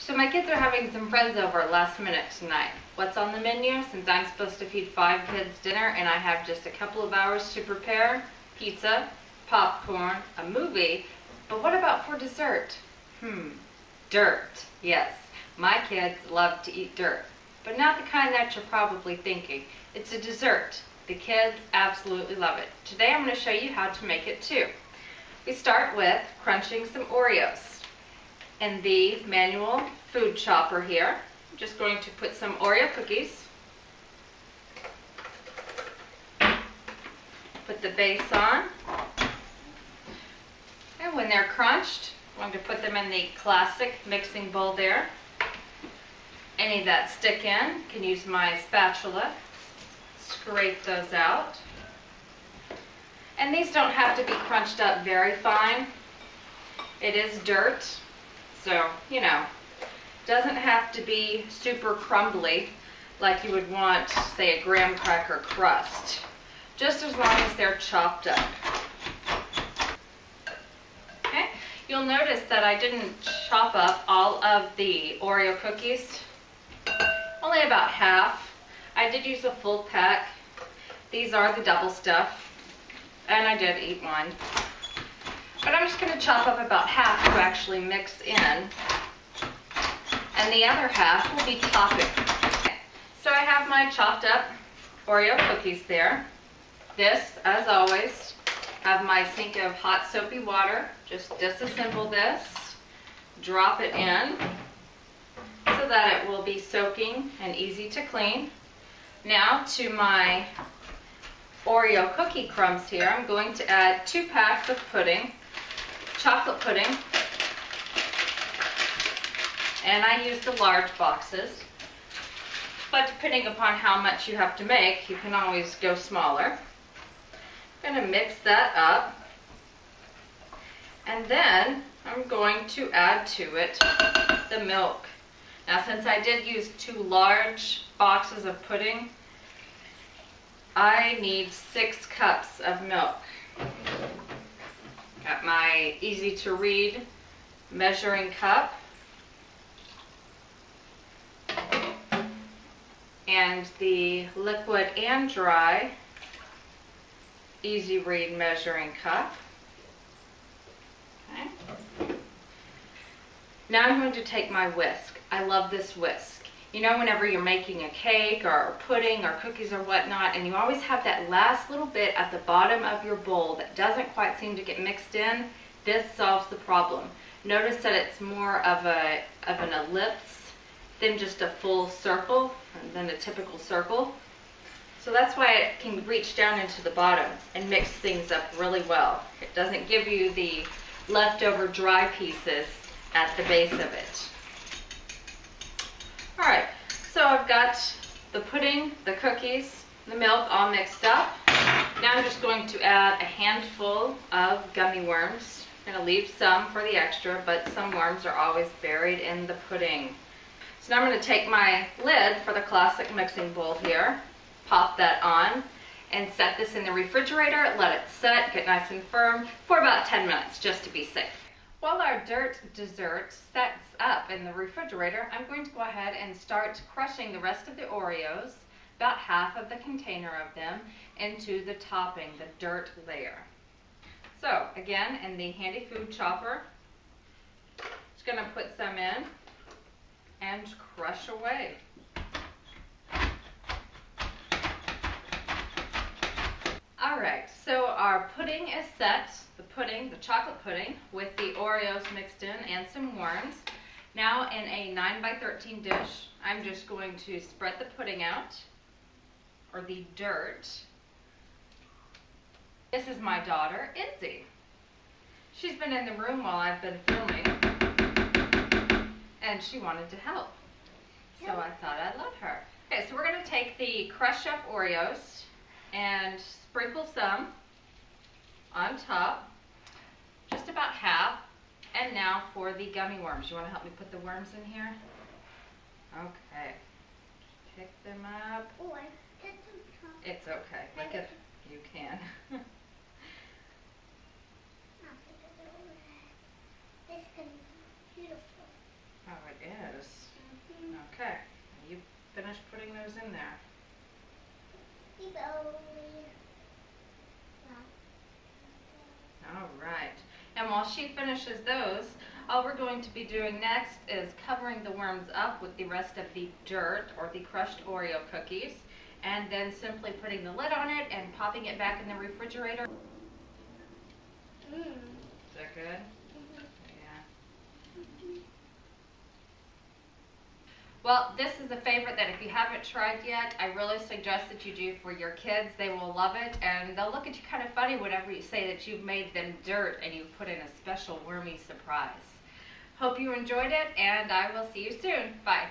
So my kids are having some friends over last minute tonight. What's on the menu? Since I'm supposed to feed 5 kids dinner and I have just a couple of hours to prepare, pizza, popcorn, a movie, but what about for dessert? Dirt. Yes, my kids love to eat dirt, but not the kind that you're probably thinking. It's a dessert. The kids absolutely love it. Today I'm going to show you how to make it too. We start with crunching some Oreos. In the manual food chopper here, I'm just going to put some Oreo cookies, put the base on, and when they're crunched, I'm going to put them in the classic mixing bowl there. Any that stick in, can use my spatula, scrape those out. And these don't have to be crunched up very fine. It is dirt. So, you know, doesn't have to be super crumbly like you would want, say, a graham cracker crust. Just as long as they're chopped up. Okay, you'll notice that I didn't chop up all of the Oreo cookies, only about half. I did use a full pack. These are the double stuff, and I did eat one. But I'm just going to chop up about half to actually mix in, and the other half will be topping. Okay. So I have my chopped up Oreo cookies there. This, as always, have my sink of hot soapy water. Just disassemble this, drop it in, so that it will be soaking and easy to clean. Now to my Oreo cookie crumbs here, I'm going to add 2 packs of pudding. Chocolate pudding, and I use the large boxes, but depending upon how much you have to make, you can always go smaller. I'm going to mix that up, and then I'm going to add to it the milk. Now, since I did use 2 large boxes of pudding, I need 6 cups of milk. Got my easy to read measuring cup and the liquid and dry easy read measuring cup. Okay. Now I'm going to take my whisk. I love this whisk. You know, whenever you're making a cake or a pudding or cookies or whatnot, and you always have that last little bit at the bottom of your bowl that doesn't quite seem to get mixed in, this solves the problem. Notice that it's more of an ellipse than just a full circle, than a typical circle. So that's why it can reach down into the bottom and mix things up really well. It doesn't give you the leftover dry pieces at the base of it. Alright, so I've got the pudding, the cookies, the milk all mixed up. Now I'm just going to add a handful of gummy worms. I'm going to leave some for the extra, but some worms are always buried in the pudding. So now I'm going to take my lid for the classic mixing bowl here, pop that on, and set this in the refrigerator, let it set, get nice and firm for about 10 minutes just to be safe. While our dirt dessert sets up in the refrigerator, I'm going to go ahead and start crushing the rest of the Oreos, about half of the container of them, into the topping, the dirt layer. So again, in the handy food chopper, just going to put some in and crush away. Alright, so our pudding is set, the chocolate pudding, with the Oreos mixed in and some worms. Now in a 9x13 dish, I'm just going to spread the pudding out, or the dirt. This is my daughter, Izzy. She's been in the room while I've been filming, and she wanted to help. So I thought I'd let her. Okay, so we're going to take the crushed up Oreos and sprinkle some on top, just about half. And now for the gummy worms. You want to help me put the worms in here? Okay. Pick them up. Oh, I picked them up. It's okay. Look at you can. This is beautiful. Oh, it is. those in there. Keep it over. All right. And while she finishes those, all we're going to be doing next is covering the worms up with the rest of the dirt or the crushed Oreo cookies, and then simply putting the lid on it and popping it back in the refrigerator. Mm. Is that good? Mhm. Yeah. Well, this is a favorite that if you haven't tried yet, I really suggest that you do for your kids. They will love it, and they'll look at you kind of funny whenever you say that you've made them dirt and you've put in a special wormy surprise. Hope you enjoyed it, and I will see you soon. Bye.